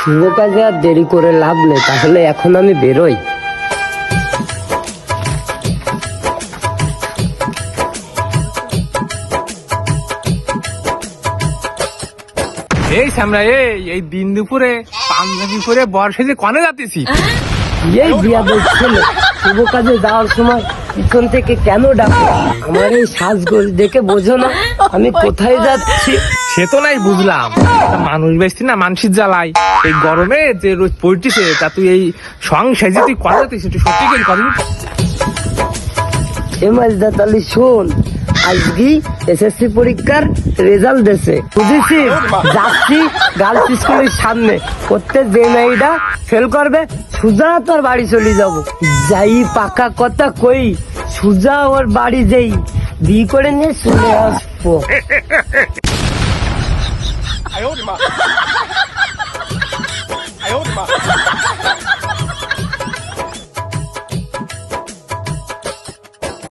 শুভ কাজে আর দেরি করে লাভ নেই, তাহলে এখন আমি বেরোই। এই সামনে এই দিন দুপুরে পাঞ্জাবি পরে বর্ষে কনে যাতেছি? এই বিয়াদব ছেলে, শুভ কাজে যাওয়ার সময় পিছন থেকে কেন ডাকো? আমার এই সাজগোজ দেখে বোঝো না আমি কোথায় যাচ্ছি? সে তো নাই বুঝলাম, তা মানুষ বেশি না মানসির জ্বালাই এই গরমে যে রোজ পড়তিছে, তা তুই এই সংসারে তুই কনে যাতিস একটু সত্যি করে কথা। এমএসদা তাহলে শোন, আজকে এসএসসি পরীক্ষার রেজাল্ট দেছে, বুঝেছি? যাচ্ছি গার্লস স্কুলের সামনে, প্রত্যেক যে মেয়েটা ফেল করবে সুজা তোর বাড়ি চলে যাব। যাই পাকা কথা কই, সুজা ওর বাড়ি যেই বিয়ে করে নিয়ে চলে আসবো।